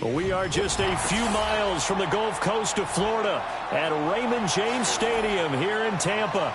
We are just a few miles from the Gulf Coast of Florida at Raymond James Stadium here in Tampa.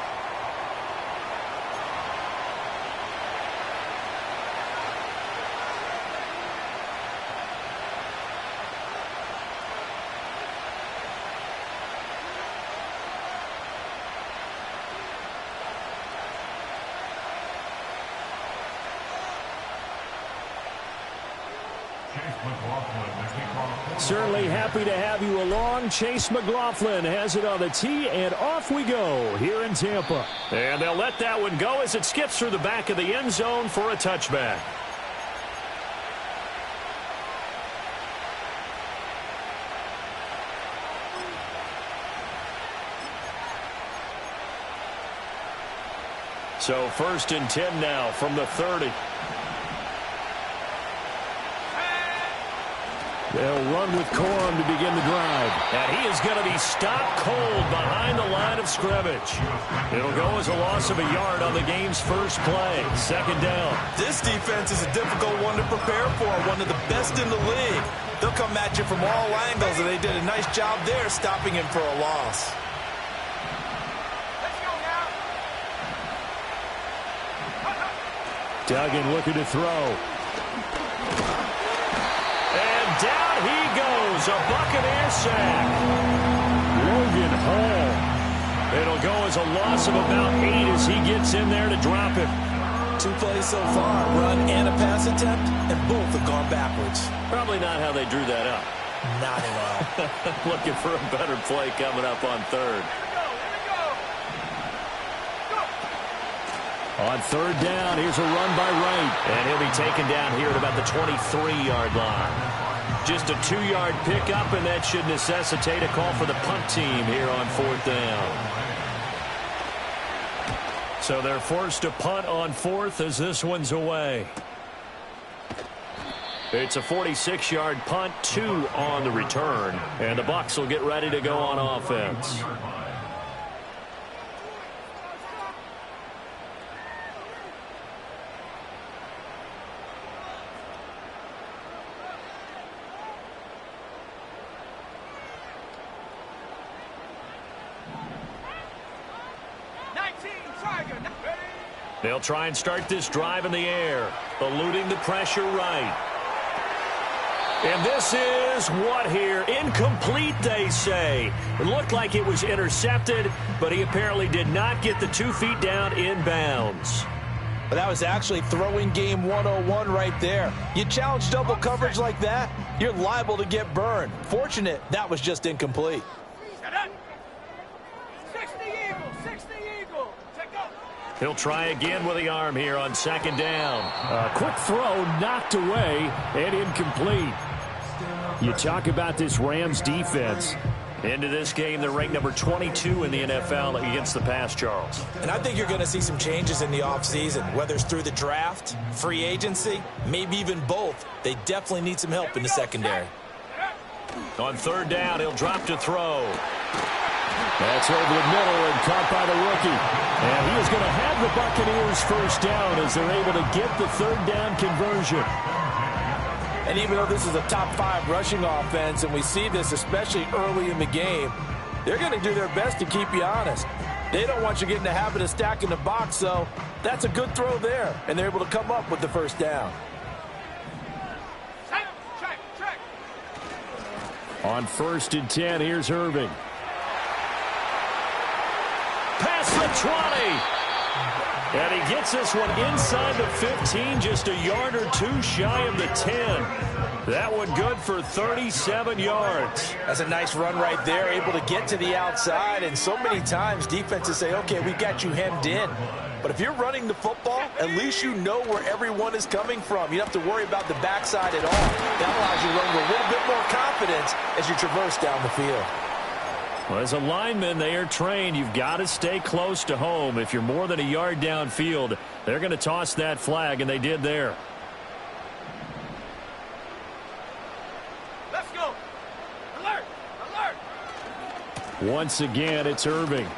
Certainly happy to have you along. Chase McLaughlin has it on the tee, and off we go here in Tampa. And they'll let that one go as it skips through the back of the end zone for a touchback. So 1st and 10 now from the 30. They'll run with Corum to begin the drive. And he is going to be stopped cold behind the line of scrimmage. It'll go as a loss of a yard on the game's first play. 2nd down. This defense is a difficult one to prepare for, one of the best in the league. They'll come at you from all angles, and they did a nice job there stopping him for a loss. Duggan looking to throw. Down he goes, a Buccaneer sack. Logan Hall. It'll go as a loss of about 8 as he gets in there to drop it. 2 plays so far, run and a pass attempt, and both have gone backwards. Probably not how they drew that up. Not at all. Looking for a better play coming up on 3rd. On 3rd down, here's a run by Wright. And he'll be taken down here at about the 23-yard line. Just a 2-yard pickup, and that should necessitate a call for the punt team here on 4th down. So they're forced to punt on 4th as this one's away. It's a 46-yard punt, 2 on the return, and the Bucs will get ready to go on offense. They'll try and start this drive in the air, eluding the pressure right. And this is what here? Incomplete, they say. It looked like it was intercepted, but he apparently did not get the 2 feet down in bounds. But that was actually throwing game 101 right there. You challenge double coverage like that, you're liable to get burned. Fortunate that was just incomplete. He'll try again with the arm here on 2nd down. A quick throw knocked away and incomplete. You talk about this Rams defense. Into this game, they're ranked number 22 in the NFL against the pass, Charles. And I think you're going to see some changes in the offseason, whether it's through the draft, free agency, maybe even both. They definitely need some help in the secondary. On 3rd down, he'll drop to throw. That's over the middle and caught by the rookie. And he is going to have the Buccaneers 1st down as they're able to get the 3rd down conversion. And even though this is a top 5 rushing offense, and we see this especially early in the game, they're going to do their best to keep you honest. They don't want you getting the habit of stacking the box, so that's a good throw there. And they're able to come up with the 1st down. On 1st and 10, here's Irving. Past the 20. And he gets this one inside the 15, just a yard or 2 shy of the 10. That one good for 37 yards. That's a nice run right there, able to get to the outside. And so many times defenses say, okay, we got you hemmed in. But if you're running the football, at least you know where everyone is coming from. You don't have to worry about the backside at all. That allows you to run with a little bit more confidence as you traverse down the field. Well, as a lineman, they are trained. You've got to stay close to home. If you're more than a yard downfield, they're going to toss that flag, and they did there. Let's go. Alert! Alert! Once again, it's Irving.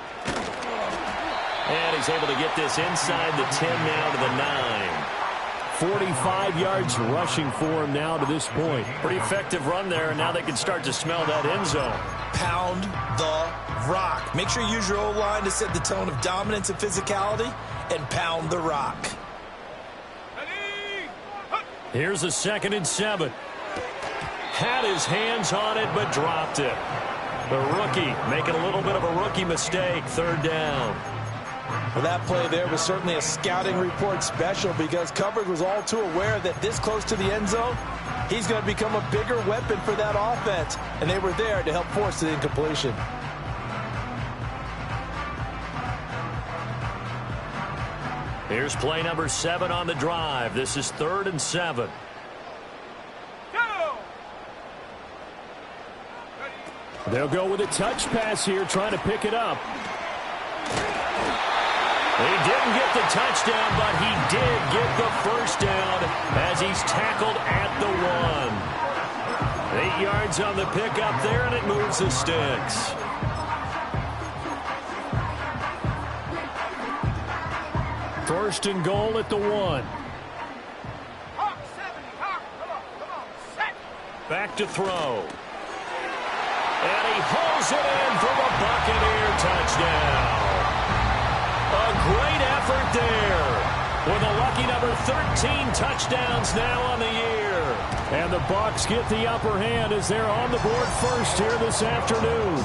And he's able to get this inside the 10 now to the 9. 45 yards rushing for him now to this point. Pretty effective run there, and now they can start to smell that end zone. Pound the rock. Make sure you use your O-line to set the tone of dominance and physicality, and pound the rock. Here's a 2nd and 7. Had his hands on it, but dropped it. The rookie making a little bit of a rookie mistake. 3rd down. Well, that play there was certainly a scouting report special because coverage was all too aware that this close to the end zone, he's going to become a bigger weapon for that offense, and they were there to help force the incompletion. Here's play number 7 on the drive. This is 3rd and 7. They'll go with a touch pass here, trying to pick it up. He didn't get the touchdown, but he did get the 1st down as he's tackled at the 1. 8 yards on the pickup there, and it moves the sticks. First and goal at the 1. Back to throw. And he hauls it in for the Buccaneer touchdown. A great effort there. With a lucky number 13 touchdowns now on the year. And the Bucs get the upper hand as they're on the board first here this afternoon.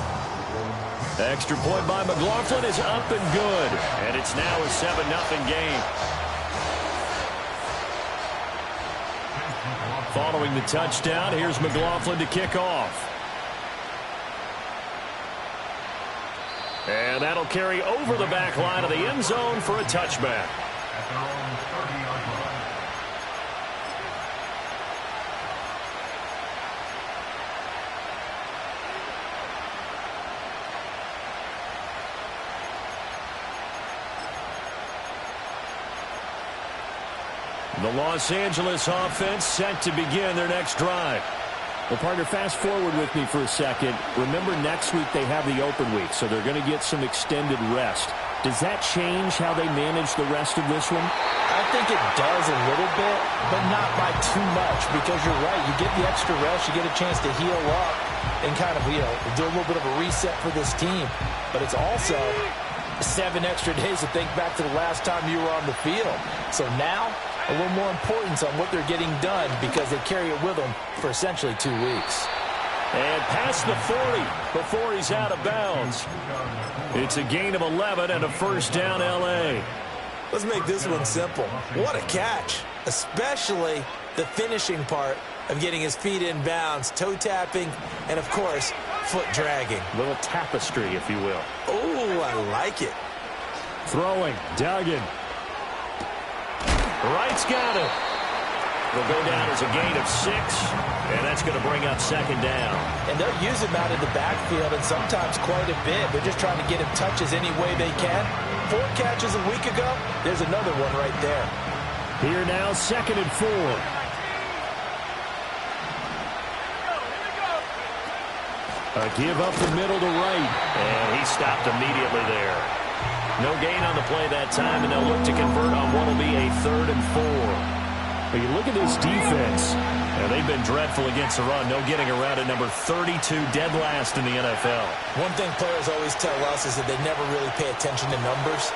Extra point by McLaughlin is up and good. And it's now a 7-0 game. Following the touchdown, here's McLaughlin to kick off. And that'll carry over the back line of the end zone for a touchback. The Los Angeles offense set to begin their next drive. Well, partner, fast forward with me for a second. Remember, next week they have the open week, so they're going to get some extended rest. Does that change how they manage the rest of this one? I think it does a little bit, but not by too much, because you're right. You get the extra rest, you get a chance to heal up and kind of, do a little bit of a reset for this team. But it's also 7 extra days to think back to the last time you were on the field. So now, a little more importance on what they're getting done because they carry it with them for essentially 2 weeks. And past the 40 before he's out of bounds. It's a gain of 11 and a 1st down, L.A. Let's make this one simple. What a catch, especially the finishing part of getting his feet in bounds, toe tapping, and, of course, foot dragging. A little tapestry, if you will. Oh, I like it. Throwing, Duggan. Wright's got it. They'll go down as a gain of 6, and that's going to bring up 2nd down. And they'll use him out in the backfield, and sometimes quite a bit. They're just trying to get him touches any way they can. 4 catches a week ago, there's another one right there. Here now, 2nd and 4. A give up the middle to Wright. And he stopped immediately there. No gain on the play that time, and they'll look to convert on what will be a 3rd and 4. But you look at this defense. And they've been dreadful against the run. No getting around at number 32, dead last in the NFL. One thing players always tell us is that they never really pay attention to numbers.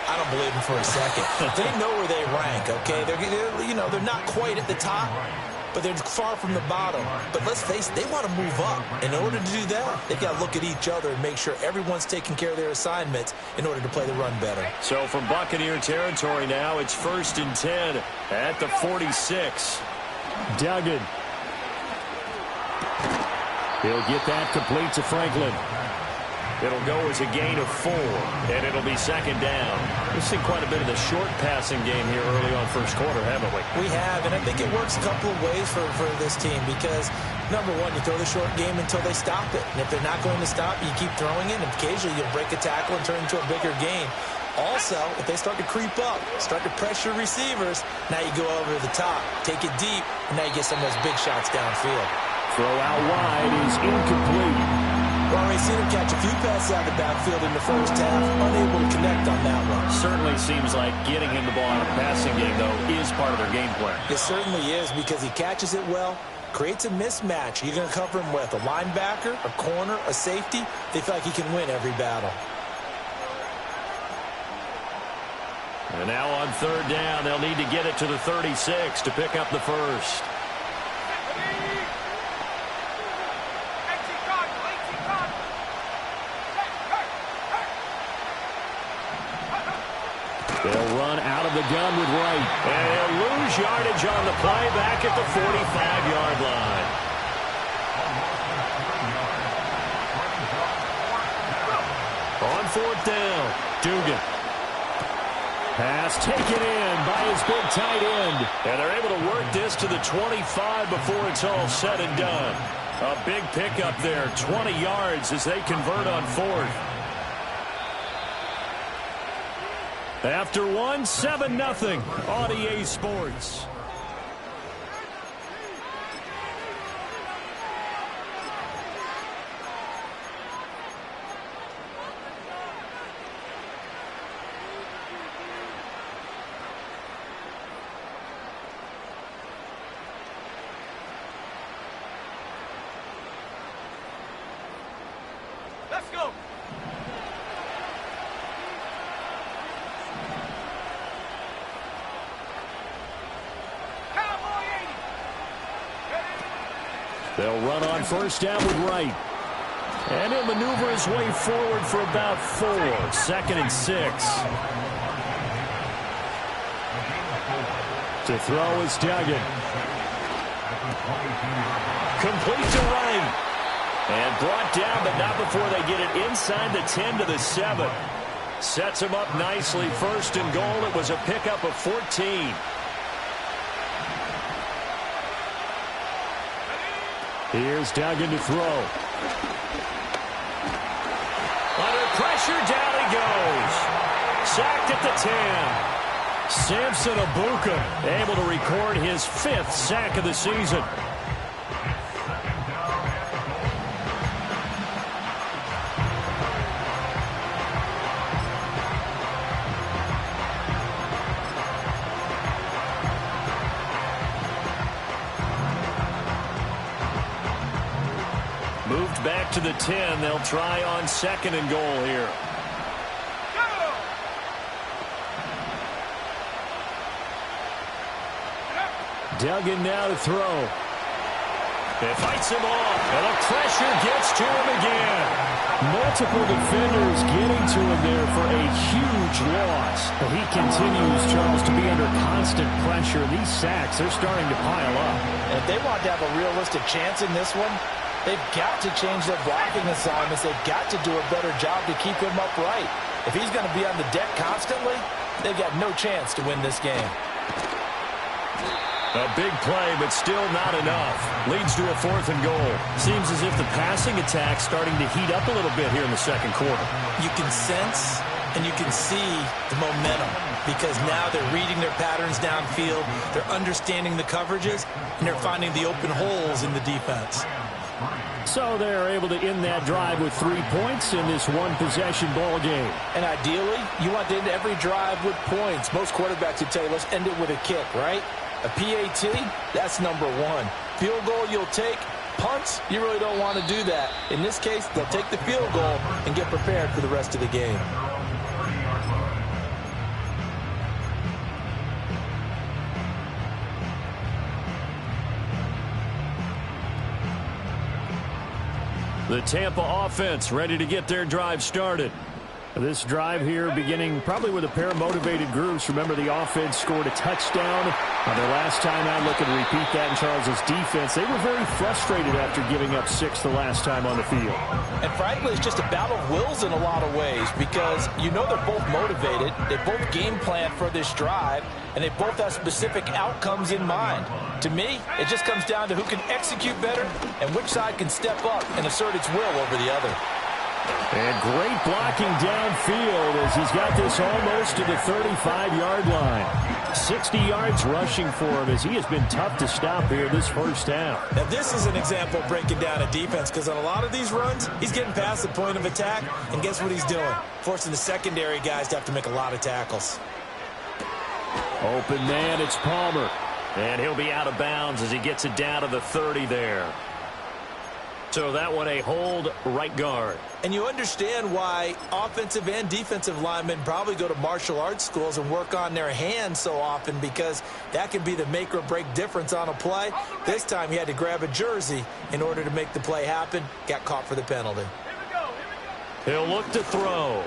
I don't believe them for a second. They know where they rank, okay? They're not quite at the top, but they're far from the bottom. But let's face it, they want to move up. In order to do that, they've got to look at each other and make sure everyone's taking care of their assignments in order to play the run better. So from Buccaneer territory now, it's 1st and 10 at the 46. Duggan. He'll get that complete to Franklin. It'll go as a gain of 4, and it'll be 2nd down. We've seen quite a bit of the short passing game here early on first quarter, haven't we? We have, and I think it works a couple of ways for this team because, number one, you throw the short game until they stop it. And if they're not going to stop, you keep throwing it, and occasionally you'll break a tackle and turn it into a bigger gain. Also, if they start to creep up, start to pressure receivers, now you go over the top, take it deep, and now you get some of those big shots downfield. Throw out wide is incomplete. We've already seen him catch a few passes out of the backfield in the first half, unable to connect on that one. Certainly seems like getting him the ball out of the passing game, though, is part of their game plan. It certainly is, because he catches it well, creates a mismatch. You're going to cover him with a linebacker, a corner, a safety. They feel like he can win every battle. And now on third down, they'll need to get it to the 36 to pick up the first. They'll run out of the gun with Wright. And they'll lose yardage on the play back at the 45-yard line. On fourth down, Dugan. Pass taken in by his big tight end. And they're able to work this to the 25 before it's all said and done. A big pickup there, 20 yards as they convert on fourth. After one, 7-0 on EA Sports. Let's go. They'll run on first down with Wright. And he'll maneuver his way forward for about 4. 2nd and 6. To throw is Duggan. Complete to Wright. And brought down, but not before they get it inside the 10 to the 7. Sets him up nicely. 1st and goal. It was a pickup of 14. Here's Duggan to throw. Under pressure, down he goes. Sacked at the 10. Samson Abuka able to record his 5th sack of the season. Moved back to the 10. They'll try on 2nd and goal here. Duggan now to throw. It fights him off, and the pressure gets to him again. Multiple defenders getting to him there for a huge loss. But he continues, Charles, to be under constant pressure. These sacks, they're starting to pile up. And if they want to have a realistic chance in this one, they've got to change their blocking assignments. They've got to do a better job to keep him upright. If he's going to be on the deck constantly, they've got no chance to win this game. A big play, but still not enough. Leads to a 4th and goal. Seems as if the passing attack's starting to heat up a little bit here in the 2nd quarter. You can sense and you can see the momentum, because now they're reading their patterns downfield, they're understanding the coverages, and they're finding the open holes in the defense. So they're able to end that drive with 3 points in this one-possession ball game. And ideally, you want to end every drive with points. Most quarterbacks would tell you, let's end it with a kick, right? A PAT, that's number 1. Field goal you'll take. Punts, you really don't want to do that. In this case, they'll take the field goal and get prepared for the rest of the game. The Tampa offense ready to get their drive started. This drive here beginning probably with a pair of motivated groups. Remember, the offense scored a touchdown on their last time out. Looking to repeat that in Charles's defense. They were very frustrated after giving up 6 the last time on the field. And frankly, it's just a battle of wills in a lot of ways, because you know they're both motivated. They both game plan for this drive, and they both have specific outcomes in mind. To me, it just comes down to who can execute better and which side can step up and assert its will over the other. And great blocking downfield as he's got this almost to the 35-yard line. 60 yards rushing for him as he has been tough to stop here this first half. Now, this is an example of breaking down a defense because on a lot of these runs, he's getting past the point of attack, and guess what he's doing? Forcing the secondary guys to have to make a lot of tackles. Open man, it's Palmer. And he'll be out of bounds as he gets it down to the 30 there. So that one a hold right guard. And you understand why offensive and defensive linemen probably go to martial arts schools and work on their hands so often, because that can be the make or break difference on a play. This time he had to grab a jersey in order to make the play happen. Got caught for the penalty. He'll look to throw.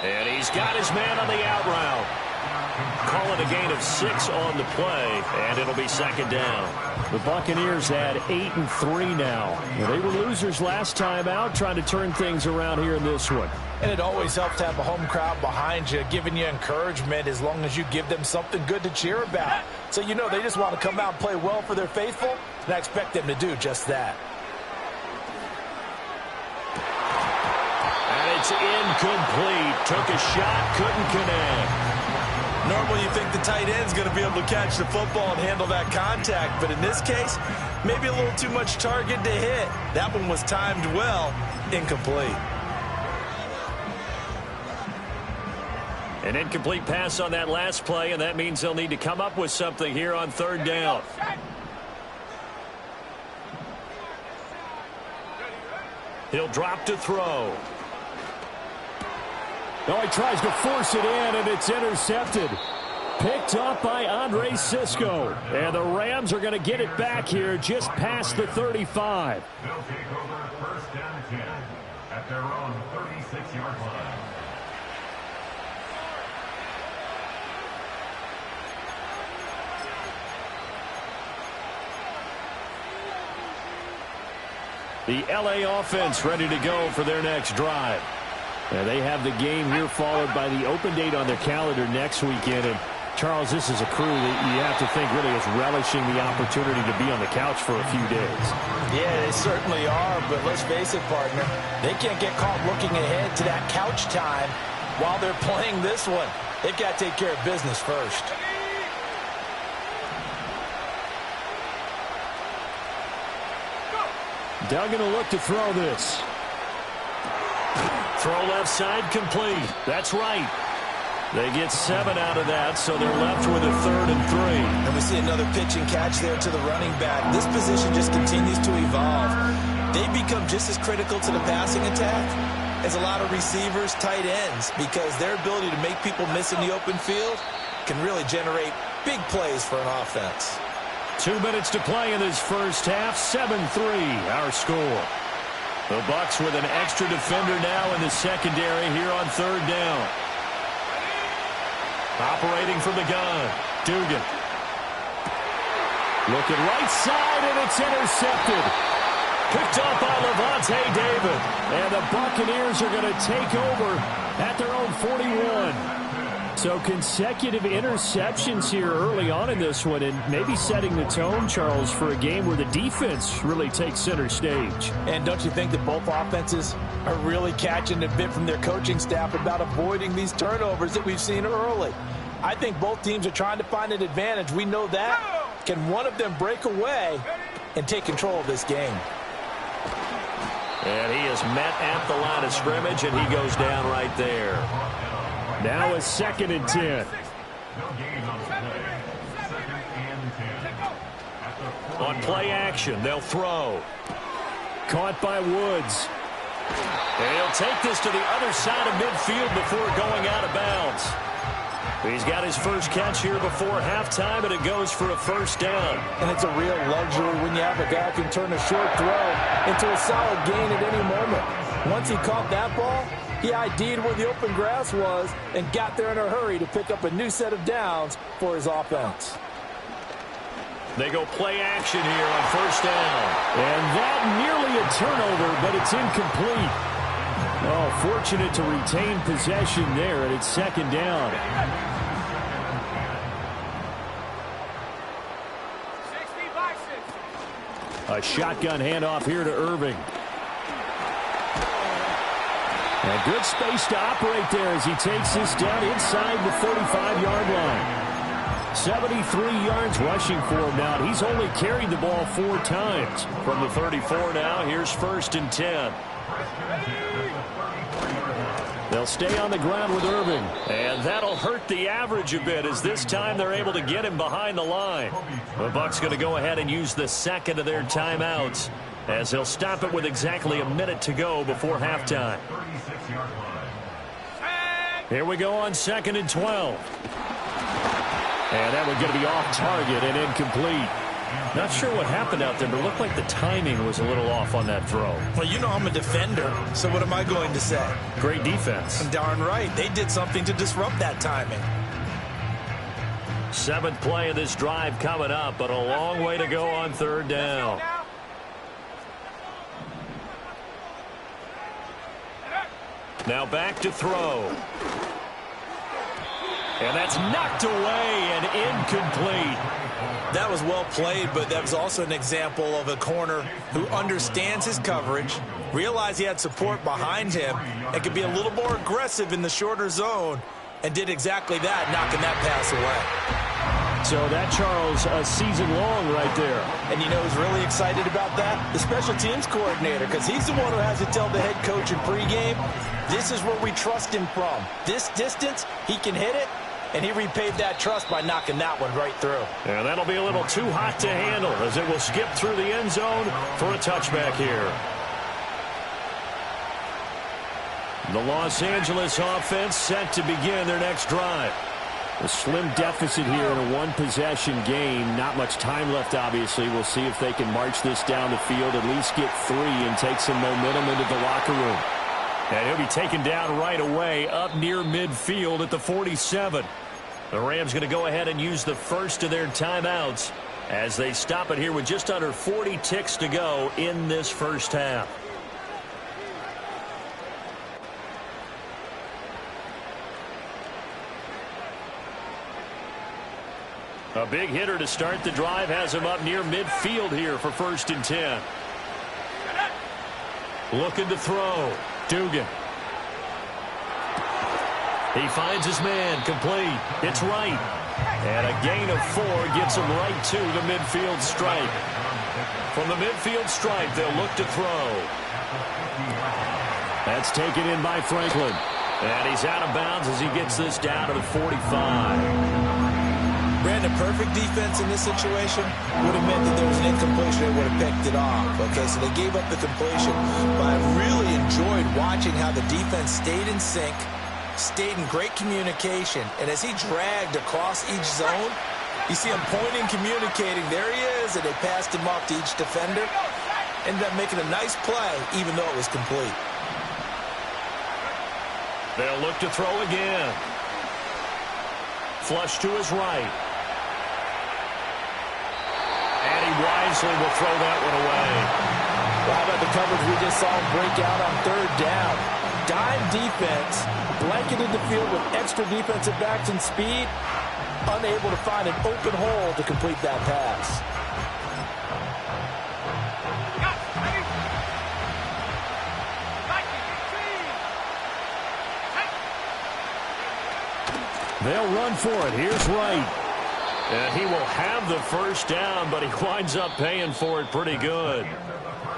And he's got his man on the out route. Call it a gain of 6 on the play, and it'll be second down. The Buccaneers had 8 and 3 now. They were losers last time out, trying to turn things around here in this one. And it always helps to have a home crowd behind you, giving you encouragement as long as you give them something good to cheer about. So you know they just want to come out and play well for their faithful, and I expect them to do just that. And it's incomplete. Took a shot, couldn't connect. Normally you think the tight end's going to be able to catch the football and handle that contact, but in this case, maybe a little too much target to hit. That one was timed well, incomplete. An incomplete pass on that last play, and that means they'll need to come up with something here on third down. He'll drop to throw. No, he tries to force it in, and it's intercepted. Picked up by Andre Sisco. And the Rams are going to get it back here just past the 35. They'll take over first down and 10 at their own 36-yard line. The L.A. offense ready to go for their next drive. And they have the game here followed by the open date on their calendar next weekend. And, Charles, this is a crew that you have to think really is relishing the opportunity to be on the couch for a few days. Yeah, they certainly are, but let's face it, partner. They can't get caught looking ahead to that couch time while they're playing this one. They've got to take care of business first. Duggan will look to throw this. Throw left side complete. That's right. They get 7 out of that, so they're left with a 3rd and 3. And we see another pitch and catch there to the running back. This position just continues to evolve. They become just as critical to the passing attack as a lot of receivers, tight ends, because their ability to make people miss in the open field can really generate big plays for an offense. 2 minutes to play in this first half. 7-3 our score. The Bucs with an extra defender now in the secondary here on third down. Operating from the gun, Dugan. Looking right side, and it's intercepted. Picked up by Levante David. And the Buccaneers are going to take over at their own 41. So consecutive interceptions here early on in this one, and maybe setting the tone, Charles, for a game where the defense really takes center stage. And don't you think that both offenses are really catching a bit from their coaching staff about avoiding these turnovers that we've seen early? I think both teams are trying to find an advantage. We know that. Can one of them break away and take control of this game? And he is met at the line of scrimmage, and he goes down right there. Now a 2nd and 10. On play action, they'll throw. Caught by Woods. And he'll take this to the other side of midfield before going out of bounds. He's got his first catch here before halftime, and it goes for a first down. And it's a real luxury when you have a guy who can turn a short throw into a solid gain at any moment. Once he caught that ball, he ID'd where the open grass was and got there in a hurry to pick up a new set of downs for his offense. They go play action here on first down. And that nearly a turnover, but it's incomplete. Oh, fortunate to retain possession there, and it's 2nd down. $60 A shotgun handoff here to Irving. A good space to operate there as he takes this down inside the 35-yard line. 73 yards rushing for him now. He's only carried the ball 4 times. From the 34 now, here's 1st and 10. They'll stay on the ground with Irving. And that'll hurt the average a bit as this time they're able to get him behind the line. The Bucs going to go ahead and use the second of their timeouts as they'll stop it with exactly a minute to go before halftime. Here we go on 2nd and 12. And that one's going to be off target and incomplete. Not sure what happened out there, but it looked like the timing was a little off on that throw. Well, you know I'm a defender, so what am I going to say? Great defense. Darn right. They did something to disrupt that timing. 7th play of this drive coming up, but a long way to go on 3rd down. Now back to throw. And that's knocked away and incomplete. That was well played, but that was also an example of a corner who understands his coverage, realized he had support behind him, and could be a little more aggressive in the shorter zone, and did exactly that, knocking that pass away. So that, Charles, a season long right there. And you know who's really excited about that? The special teams coordinator, because he's the one who has to tell the head coach in pregame, this is where we trust him from. This distance, he can hit it. And he repaid that trust by knocking that one right through. And that'll be a little too hot to handle as it will skip through the end zone for a touchback here. The Los Angeles offense set to begin their next drive. A slim deficit here in a one-possession game. Not much time left, obviously. We'll see if they can march this down the field, at least get 3 and take some momentum into the locker room. And he'll be taken down right away up near midfield at the 47. The Rams going to go ahead and use the first of their timeouts as they stop it here with just under 40 ticks to go in this first half. A big hitter to start the drive has him up near midfield here for 1st and 10. Looking to throw. Dugan. He finds his man, complete. It's right. And a gain of 4 gets him right to the midfield stripe. From the midfield stripe, they'll look to throw. That's taken in by Franklin. And he's out of bounds as he gets this down to the 45. Brandon, perfect defense in this situation would have meant that there was an incompletion. They would have picked it off. Okay, so they gave up the completion. But I really enjoyed watching how the defense stayed in sync, stayed in great communication. And as he dragged across each zone, you see him pointing, communicating. There he is, and they passed him off to each defender. Ended up making a nice play, even though it was complete. They'll look to throw again. Flush to his right. And he wisely will throw that one away. Well, how about the coverage we just saw him break out on 3rd down? Dime defense, blanketed the field with extra defensive backs and speed, unable to find an open hole to complete that pass. They'll run for it. Here's Wright. And he will have the first down, but he winds up paying for it pretty good.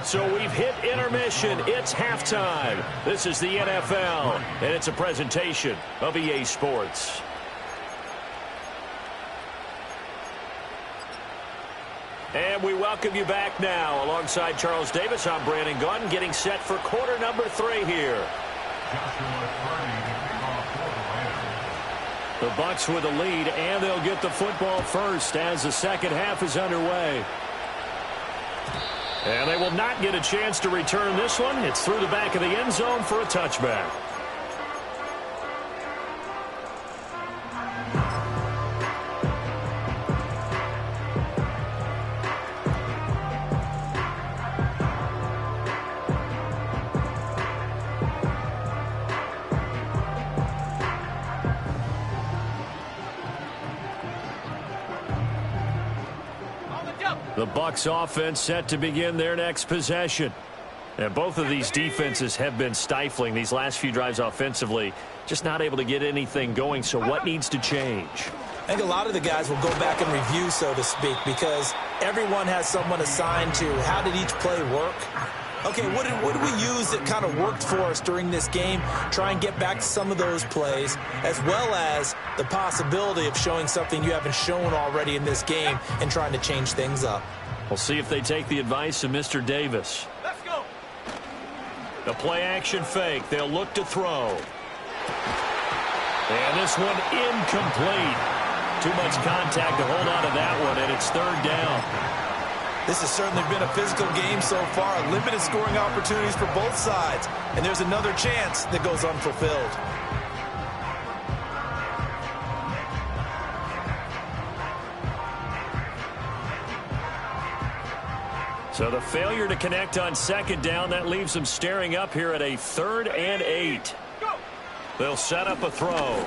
So we've hit intermission. It's halftime. This is the NFL, and it's a presentation of EA Sports. And we welcome you back now. Alongside Charles Davis, I'm Brandon Gaudin, getting set for quarter number 3 here. The Bucs with a lead, and they'll get the football first as the second half is underway. And they will not get a chance to return this one. It's through the back of the end zone for a touchback. The Bucs offense set to begin their next possession. And both of these defenses have been stifling these last few drives offensively. Just not able to get anything going, so what needs to change? I think a lot of the guys will go back and review, so to speak, because everyone has someone assigned to how did each play work. Okay, what did we use that kind of worked for us during this game? Try and get back to some of those plays, as well as the possibility of showing something you haven't shown already in this game and trying to change things up. We'll see if they take the advice of Mr. Davis. Let's go. The play-action fake. They'll look to throw. And this one incomplete. Too much contact to hold on to that one, and it's third down. This has certainly been a physical game so far. Limited scoring opportunities for both sides. And there's another chance that goes unfulfilled. So the failure to connect on second down, that leaves them staring up here at a 3rd and 8. They'll set up a throw.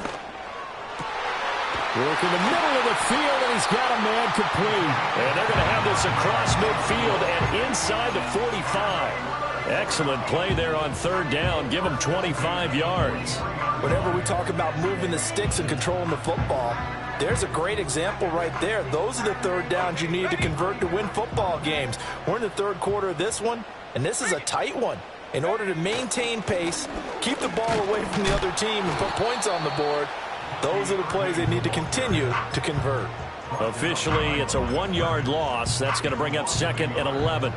Work in the middle of the field, and he's got a man complete. And they're going to have this across midfield and inside the 45. Excellent play there on 3rd down. Give them 25 yards. Whenever we talk about moving the sticks and controlling the football, there's a great example right there. Those are the 3rd downs you need to convert to win football games. We're in the 3rd quarter of this one, and this is a tight one. In order to maintain pace, keep the ball away from the other team, and put points on the board, those are the plays they need to continue to convert. Officially, it's a 1-yard loss. That's going to bring up 2nd and 11.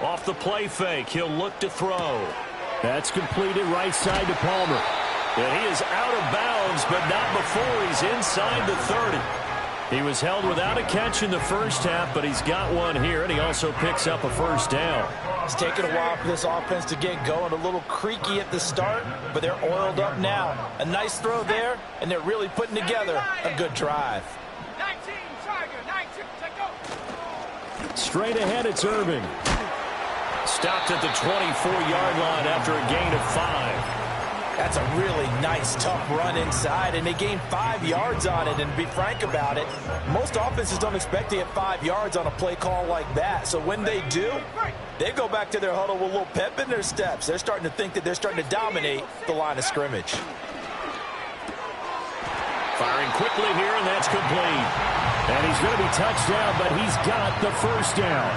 Off the play fake, he'll look to throw. That's completed right side to Palmer. And he is out of bounds, but not before he's inside the 30. He was held without a catch in the first half, but he's got one here, and he also picks up a first down. It's taken a while for this offense to get going. A little creaky at the start, but they're oiled up now. A nice throw there, and they're really putting together a good drive. 19, Tiger, 19, take go. Straight ahead, it's Irving. Stopped at the 24-yard line after a gain of 5. That's a really nice, tough run inside, and they gained 5 yards on it. And to be frank about it, most offenses don't expect to get 5 yards on a play call like that. So when they do, they go back to their huddle with a little pep in their steps. They're starting to think that they're starting to dominate the line of scrimmage. Firing quickly here, and that's complete. And he's going to be touched down, but he's got the first down.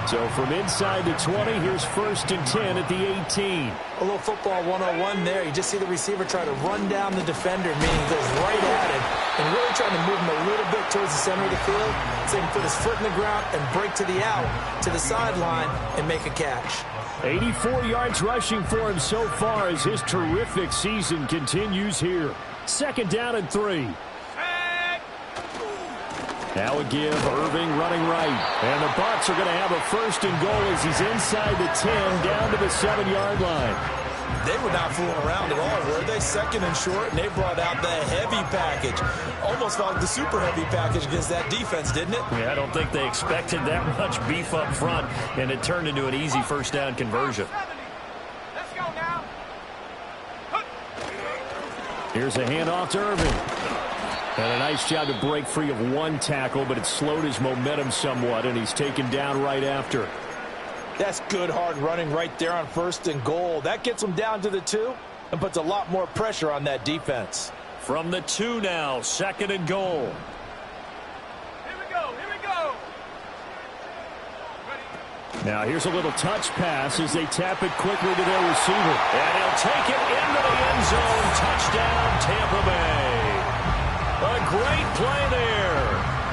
So from inside the 20, here's 1st and 10 at the 18. A little football 101 there. You just see the receiver try to run down the defender, meaning he goes right at him, and really trying to move him a little bit towards the center of the field so he can put his foot in the ground and break to the out, to the sideline, and make a catch. 84 yards rushing for him so far as his terrific season continues here. 2nd down and 3. Now a give, Irving running right. And the Bucs are going to have a 1st and goal as he's inside the 10, down to the 7-yard line. They were not fooling around at all, were they? 2nd and short, and they brought out the heavy package. Almost felt like the super heavy package against that defense, didn't it? Yeah, I don't think they expected that much beef up front, and it turned into an easy 1st down conversion. Let's go now. Here's a handoff to Irving. And a nice job to break free of one tackle, but it slowed his momentum somewhat, and he's taken down right after. That's good hard running right there on 1st and goal. That gets them down to the 2 and puts a lot more pressure on that defense. From the 2 now, 2nd and goal. Here we go, here we go. Ready? Now here's a little touch pass as they tap it quickly to their receiver. And he'll take it into the end zone. Touchdown, Tampa Bay. A great play there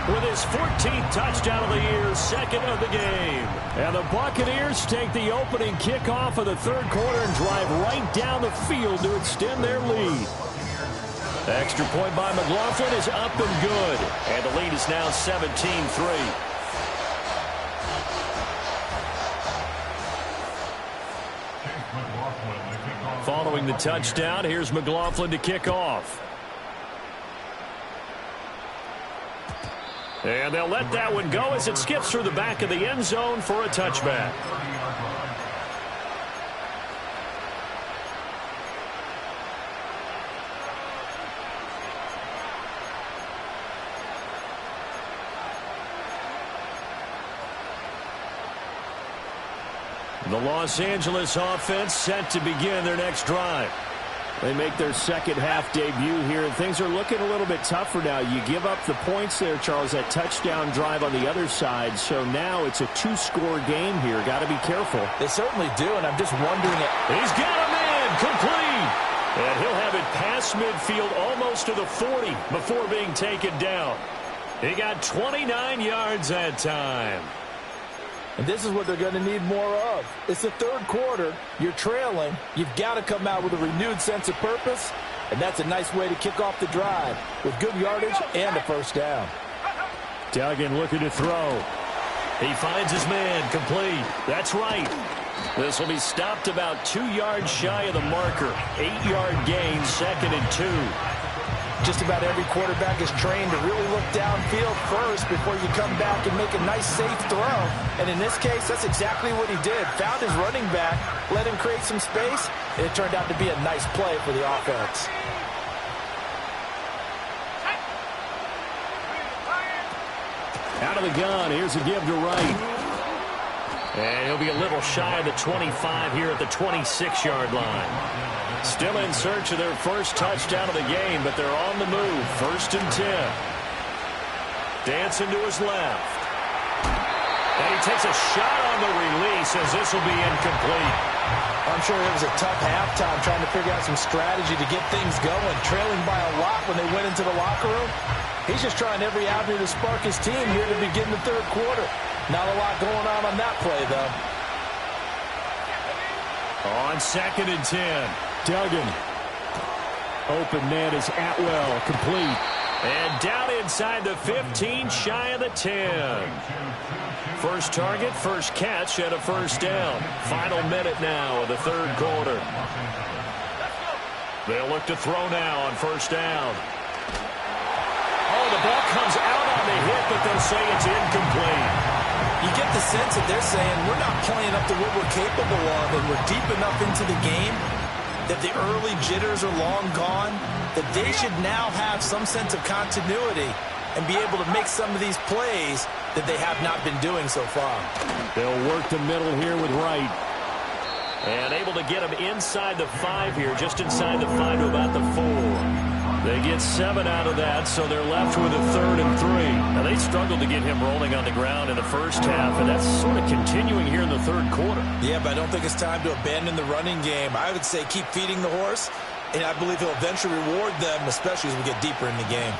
with his 14th touchdown of the year, 2nd of the game. And the Buccaneers take the opening kickoff of the 3rd quarter and drive right down the field to extend their lead. The extra point by McLaughlin is up and good. And the lead is now 17-3. Following the touchdown, here's McLaughlin to kick off. And they'll let that one go as it skips through the back of the end zone for a touchback. The Los Angeles offense set to begin their next drive. They make their second half debut here, and things are looking a little bit tougher now. You give up the points there, Charles, that touchdown drive on the other side. So now it's a two-score game here. Got to be careful. They certainly do, and I'm just wondering. He's got a man complete. And he'll have it past midfield almost to the 40 before being taken down. He got 29 yards that time. And this is what they're going to need more of. It's the third quarter. You're trailing. You've got to come out with a renewed sense of purpose. And that's a nice way to kick off the drive with good yardage and a first down. Duggan looking to throw. He finds his man complete. That's right. This will be stopped about 2 yards shy of the marker. 8-yard gain, 2nd and 2. Just about every quarterback is trained to really look downfield first before you come back and make a nice, safe throw. And in this case, that's exactly what he did. Found his running back, let him create some space, and it turned out to be a nice play for the offense. Out of the gun, here's a give to Wright. And he'll be a little shy of the 25 here at the 26-yard line. Still in search of their first touchdown of the game, but they're on the move. 1st and 10. Dancing to his left. And he takes a shot on the release as this will be incomplete. I'm sure it was a tough halftime trying to figure out some strategy to get things going, trailing by a lot when they went into the locker room. He's just trying every avenue to spark his team here to begin the third quarter. Not a lot going on that play, though. On 2nd and 10. Duggan. Open man is Atwell. Complete. And down inside the 15, shy of the 10. First target, first catch, and a first down. Final minute now of the third quarter. They'll look to throw now on first down. Oh, the ball comes out on the hit, but they'll say it's incomplete. You get the sense that they're saying we're not playing up to what we're capable of, and we're deep enough into the game that the early jitters are long gone, that they should now have some sense of continuity and be able to make some of these plays that they have not been doing so far. They'll work the middle here with Wright. And able to get him inside the 5 here, just inside the 5 to about the 4. They get 7 out of that, so they're left with a 3rd and 3. Now, they struggled to get him rolling on the ground in the first half, and that's sort of continuing here in the third quarter. Yeah, but I don't think it's time to abandon the running game. I would say keep feeding the horse, and I believe he'll eventually reward them, especially as we get deeper in the game.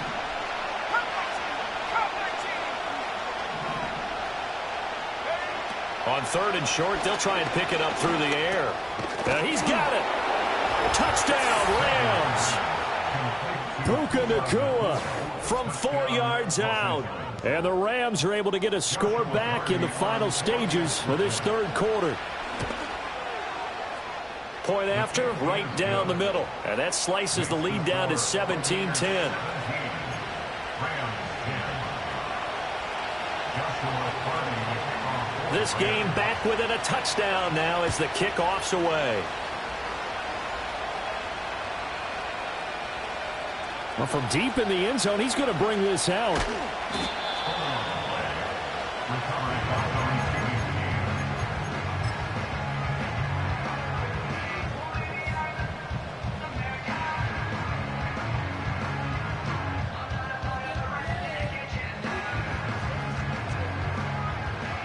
On 3rd and short, they'll try and pick it up through the air. He's got it. Touchdown, Rams. Puka Nacua from 4 yards out. And the Rams are able to get a score back in the final stages of this third quarter. Point after, right down the middle. And that slices the lead down to 17-10. This game back within a touchdown now as the kickoff's away. Well, from deep in the end zone, he's going to bring this out.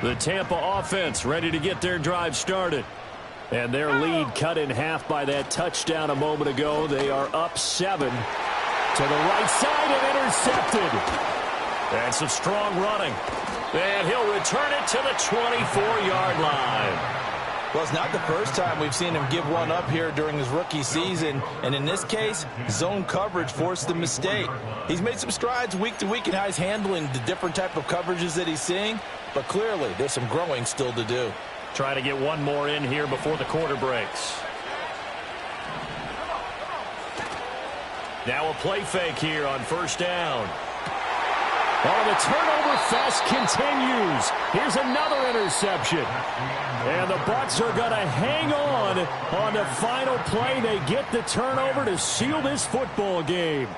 The Tampa offense ready to get their drive started. And their lead cut in half by that touchdown a moment ago. They are up 7. To the right side and intercepted. And some strong running. And he'll return it to the 24-yard line. Well, it's not the first time we've seen him give one up here during his rookie season. And in this case, zone coverage forced the mistake. He's made some strides week to week in how he's handling the different type of coverages that he's seeing. But clearly, there's some growing still to do. Try to get one more in here before the quarter breaks. Now a play fake here on first down. Oh, the turnover fest continues. Here's another interception. And the Bucs are going to hang on the final play. They get the turnover to seal this football game.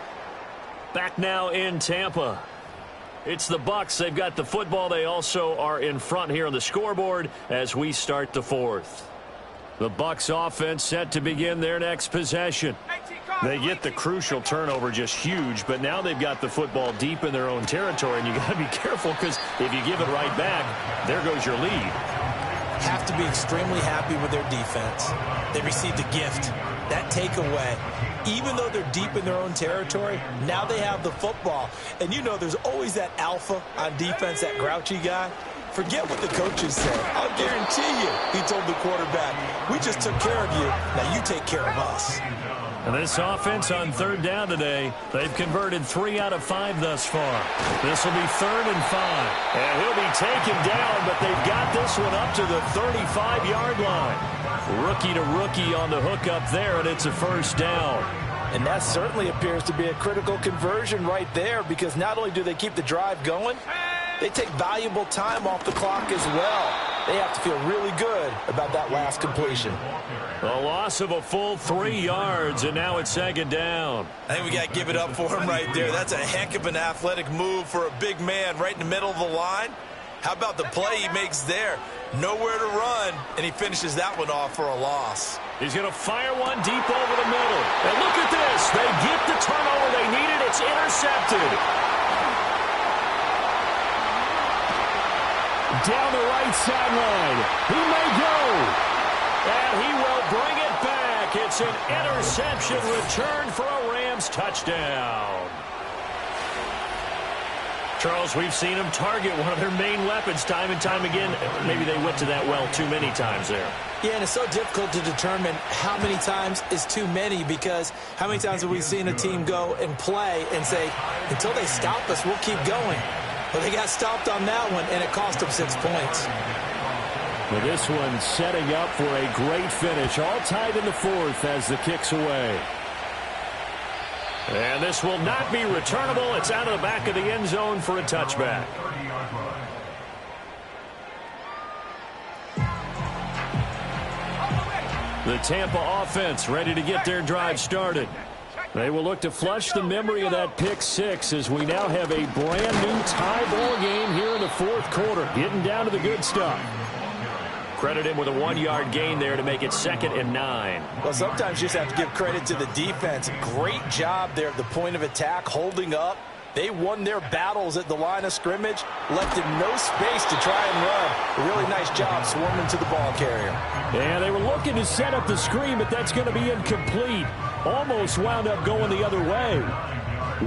Back now in Tampa. It's the Bucs. They've got the football. They also are in front here on the scoreboard as we start the fourth. The Bucs offense set to begin their next possession. They get the crucial turnover, just huge, but now they've got the football deep in their own territory, and you got to be careful because if you give it right back, there goes your lead. Have to be extremely happy with their defense. They received a gift. That takeaway, even though they're deep in their own territory, now they have the football. And you know there's always that alpha on defense, that grouchy guy. Forget what the coaches say. I'll guarantee you, he told the quarterback, we just took care of you, now you take care of us. And this offense on third down today, they've converted 3 out of 5 thus far. This will be 3rd and 5. And he'll be taken down, but they've got this one up to the 35-yard line. Rookie to rookie on the hook up there, and it's a first down. And that certainly appears to be a critical conversion right there, because not only do they keep the drive going, they take valuable time off the clock as well. They have to feel really good about that last completion. A loss of a full 3 yards, and now it's 2nd down. I think we got to give it up for him right there. That's a heck of an athletic move for a big man right in the middle of the line. How about the play he makes there? Nowhere to run, and he finishes that one off for a loss. He's going to fire one deep over the middle. And look at this. They get the turnover they needed. It's intercepted. Down the right sideline. He may go. And he will bring it back. It's an interception return for a Rams touchdown. Charles, we've seen them target one of their main weapons time and time again. Maybe they went to that well too many times there. Yeah, and it's so difficult to determine how many times is too many, because how many times have we seen a team go and play and say, until they stop us, we'll keep going. Well, they got stopped on that one, and it cost them 6 points. Well, this one setting up for a great finish. All tied in the fourth as the kick's away. And this will not be returnable. It's out of the back of the end zone for a touchback. The Tampa offense ready to get their drive started. They will look to flush the memory of that pick six as we now have a brand new tie ball game here in the fourth quarter. Getting down to the good stuff. Credit him with a 1-yard gain there to make it 2nd and 9. Well, sometimes you just have to give credit to the defense. Great job there at the point of attack, holding up. They won their battles at the line of scrimmage, left him no space to try and run. A really nice job swarming to the ball carrier. Yeah, they were looking to set up the screen, but that's going to be incomplete. Almost wound up going the other way.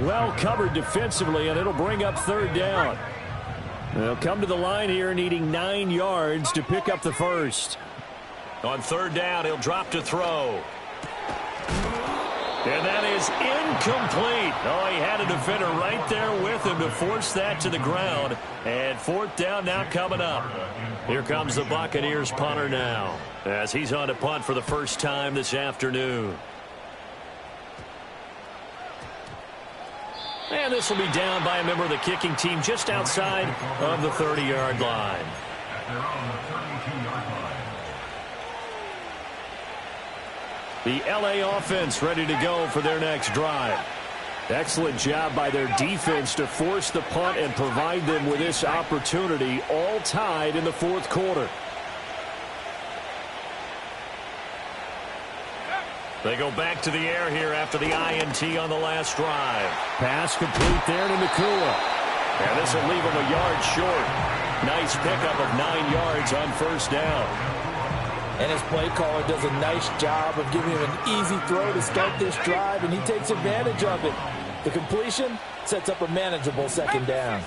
Well covered defensively, and it'll bring up 3rd down. They'll come to the line here needing 9 yards to pick up the first. On 3rd down, he'll drop to throw. And that is incomplete. Oh, he had a defender right there with him to force that to the ground. And 4th down now coming up. Here comes the Buccaneers punter now, as he's on to punt for the first time this afternoon. And this will be down by a member of the kicking team just outside of the 30-yard line. The LA offense ready to go for their next drive. Excellent job by their defense to force the punt and provide them with this opportunity, all tied in the fourth quarter. They go back to the air here after the INT on the last drive. Pass complete there to Nakua. And this will leave him a yard short. Nice pickup of 9 yards on 1st down. And his play caller does a nice job of giving him an easy throw to start this drive, and he takes advantage of it. The completion sets up a manageable 2nd down.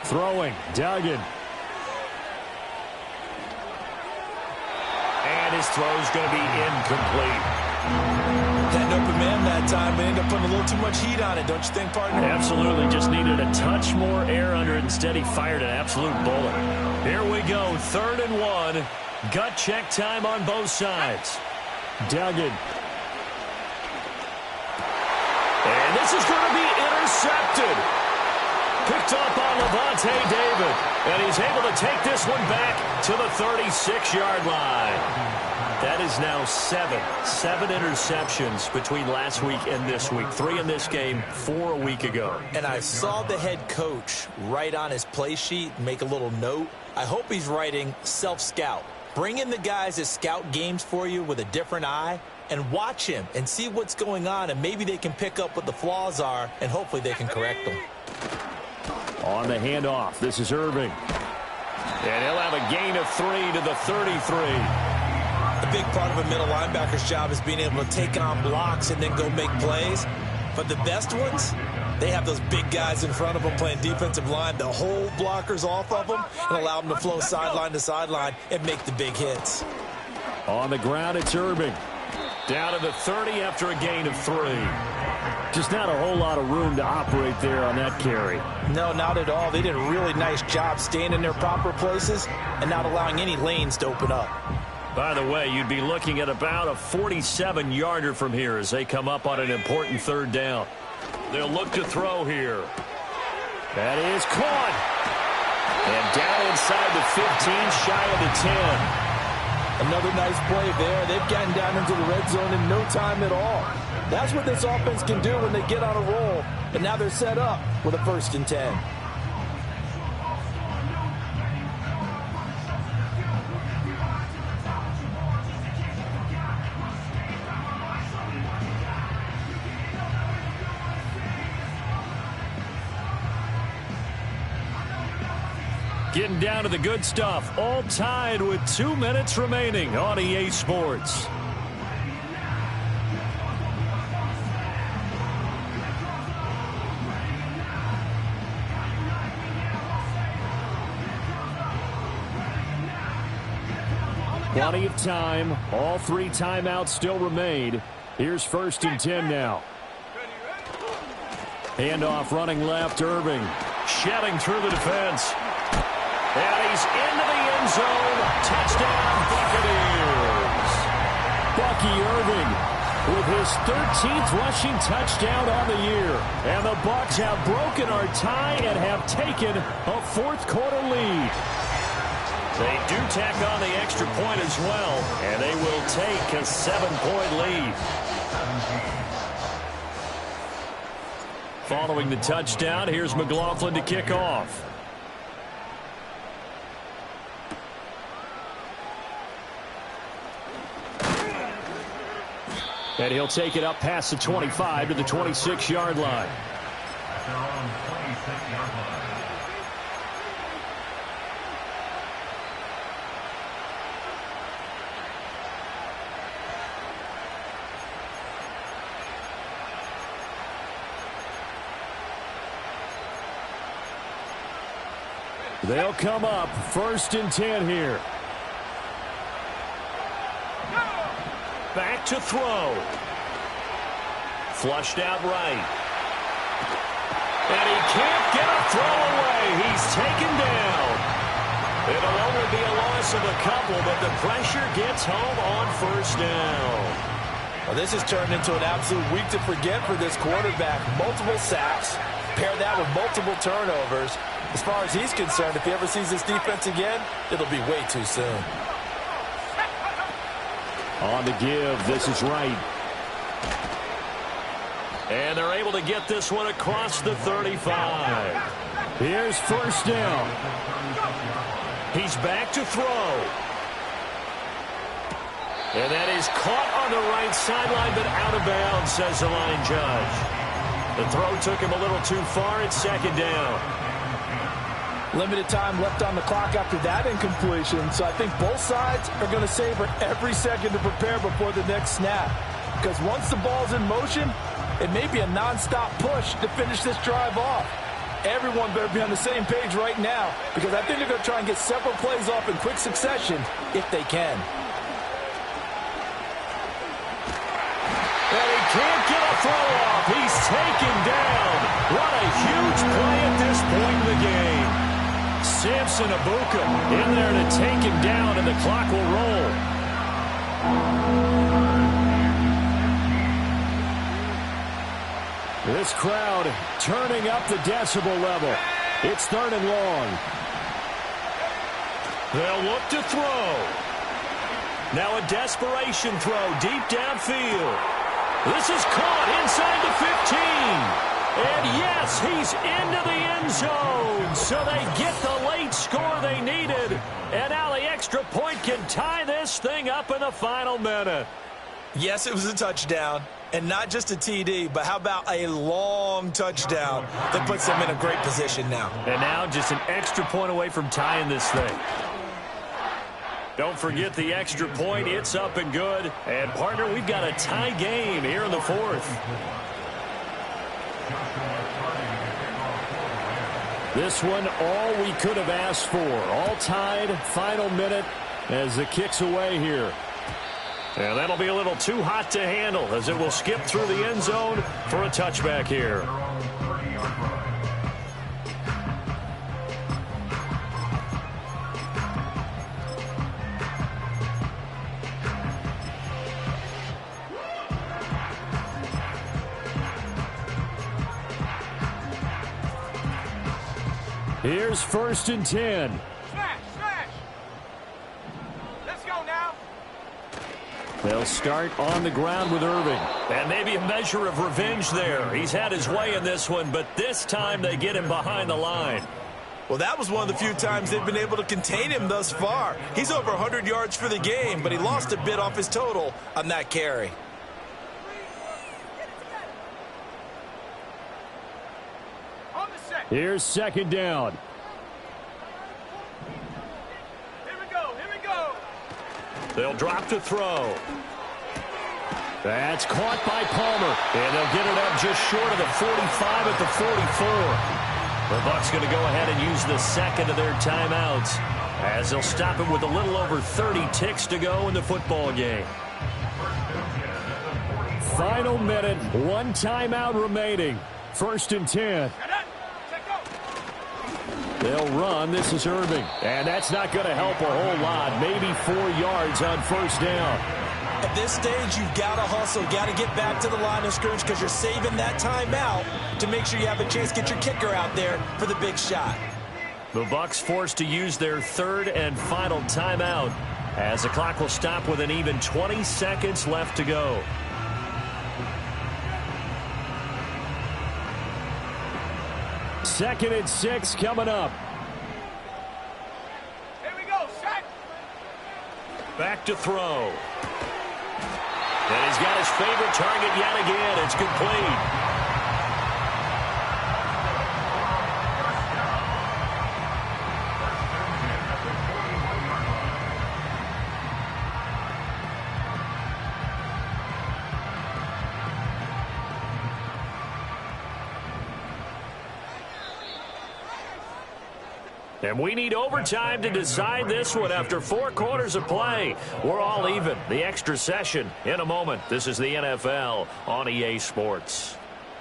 Throwing, Duggan. And his throw's going to be incomplete. That open man that time, they ended up putting a little too much heat on it, don't you think, partner? Absolutely, just needed a touch more air under it. Instead, he fired an absolute bullet. Here we go, 3rd and 1. Gut check time on both sides. Duggan. And this is going to be intercepted. Picked up on Levante David. And he's able to take this one back to the 36-yard line. That is now seven interceptions between last week and this week. 3 in this game, 4 a week ago. And I saw the head coach write on his play sheet, make a little note. I hope he's writing self-scout. Bring in the guys that scout games for you with a different eye and watch him and see what's going on, and maybe they can pick up what the flaws are, and hopefully they can correct them. On the handoff, this is Irving. And he'll have a gain of 3 to the 33. A big part of a middle linebacker's job is being able to take on blocks and then go make plays. But the best ones, they have those big guys in front of them playing defensive line to hold blockers off of them and allow them to flow sideline to sideline and make the big hits. On the ground, it's Irving. Down to the 30 after a gain of 3. Just not a whole lot of room to operate there on that carry. No, not at all. They did a really nice job staying in their proper places and not allowing any lanes to open up. By the way, you'd be looking at about a 47-yarder from here as they come up on an important 3rd down. They'll look to throw here. That is caught. And down inside the 15, shy of the 10. Another nice play there. They've gotten down into the red zone in no time at all. That's what this offense can do when they get on a roll. And now they're set up with a 1st and 10. Getting down to the good stuff. All tied with 2 minutes remaining on EA Sports. Plenty of time. All 3 timeouts still remain. Here's 1st and 10 now. Handoff running left, Irving. Shedding through the defense. And he's into the end zone. Touchdown, Buccaneers. Bucky Irving with his 13th rushing touchdown on the year. And the Bucs have broken our tie and have taken a 4th quarter lead. They do tack on the extra point as well, and they will take a 7-point lead. Following the touchdown, here's McLaughlin to kick off. And he'll take it up past the 25 to the 26-yard line. At their own 26-yard line. They'll come up 1st and 10 here. Back to throw. Flushed out right. And he can't get a throw away. He's taken down. It'll only be a loss of a couple, but the pressure gets home on 1st down. Well, this has turned into an absolute week to forget for this quarterback. Multiple sacks. Pair that with multiple turnovers. As far as he's concerned, if he ever sees this defense again, it'll be way too soon. On the give, this is right. And they're able to get this one across the 35. Here's 1st down. He's back to throw. And that is caught on the right sideline, but out of bounds, says the line judge. The throw took him a little too far. It's 2nd down. Limited time left on the clock after that incompletion, so I think both sides are going to savor every second to prepare before the next snap. Because once the ball's in motion, it may be a non-stop push to finish this drive off. Everyone better be on the same page right now, because I think they're going to try and get several plays off in quick succession if they can. And he can't get a throw off. He's taken down. What a huge play at this point in the game. Samson Abuka in there to take him down, and the clock will roll. This crowd turning up the decibel level. It's 3rd and long. They'll look to throw. Now a desperation throw deep downfield. This is caught inside the 15. And yes, he's into the end zone. So they get the late score they needed. And now the extra point can tie this thing up in the final minute. Yes, it was a touchdown. And not just a TD, but how about a long touchdown that puts them in a great position now. And now just an extra point away from tying this thing. Don't forget the extra point. It's up and good. And, partner, we've got a tie game here in the fourth. This one, all we could have asked for. All tied, final minute as the kick's away here. And that'll be a little too hot to handle as it will skip through the end zone for a touchback here. Here's 1st and 10. Smash, smash. Let's go now. They'll start on the ground with Irving. And maybe a measure of revenge there. He's had his way in this one, but this time they get him behind the line. Well, that was one of the few times they've been able to contain him thus far. He's over 100 yards for the game, but he lost a bit off his total on that carry. On the set. Here's 2nd down. Here we go, here we go. They'll drop to throw. That's caught by Palmer. And they'll get it up just short of the 45 at the 44. The Bucs going to go ahead and use the second of their timeouts as they'll stop it with a little over 30 ticks to go in the football game. Final minute, 1 timeout remaining. 1st and 10. They'll run. This is Irving. And that's not going to help a whole lot. Maybe 4 yards on 1st down. At this stage, you've got to hustle, got to get back to the line of scrimmage because you're saving that timeout to make sure you have a chance to get your kicker out there for the big shot. The Bucs forced to use their 3rd and final timeout as the clock will stop with an even 20 seconds left to go. Second and 6 coming up. Here we go, set. Back to throw. And he's got his favorite target yet again. It's complete. And we need overtime to decide this one after 4 quarters of play. We're all even. The extra session in a moment. This is the NFL on EA Sports.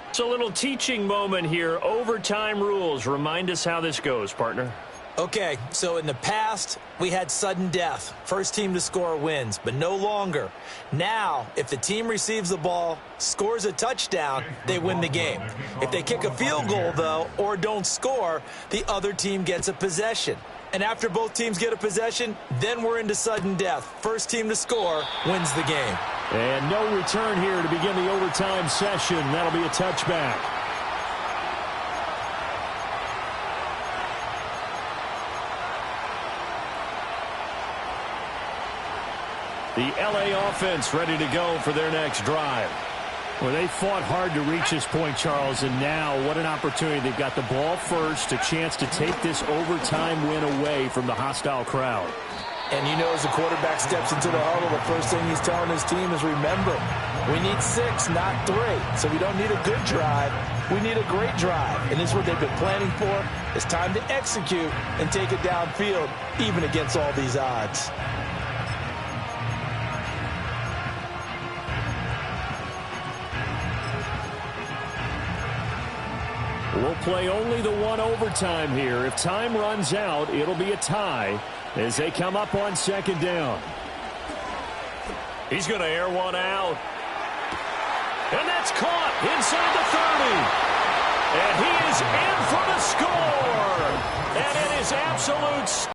It's a little teaching moment here. Overtime rules. Remind us how this goes, partner. Okay, so in the past, we had sudden death. First team to score wins, but no longer. Now, if the team receives the ball, scores a touchdown, they win the game. If they kick a field goal, though, or don't score, the other team gets a possession. And after both teams get a possession, then we're into sudden death. First team to score wins the game. And no return here to begin the overtime session. That'll be a touchback. The LA offense ready to go for their next drive. Well, they fought hard to reach this point, Charles, and now what an opportunity. They've got the ball first, a chance to take this overtime win away from the hostile crowd. And you know, as the quarterback steps into the huddle, the first thing he's telling his team is, remember, we need 6, not 3. So we don't need a good drive. We need a great drive. And this is what they've been planning for. It's time to execute and take it downfield, even against all these odds. We'll play only the 1 overtime here. If time runs out, it'll be a tie as they come up on 2nd down. He's going to air one out. And that's caught inside the 30. And he is in for the score. And it is absolute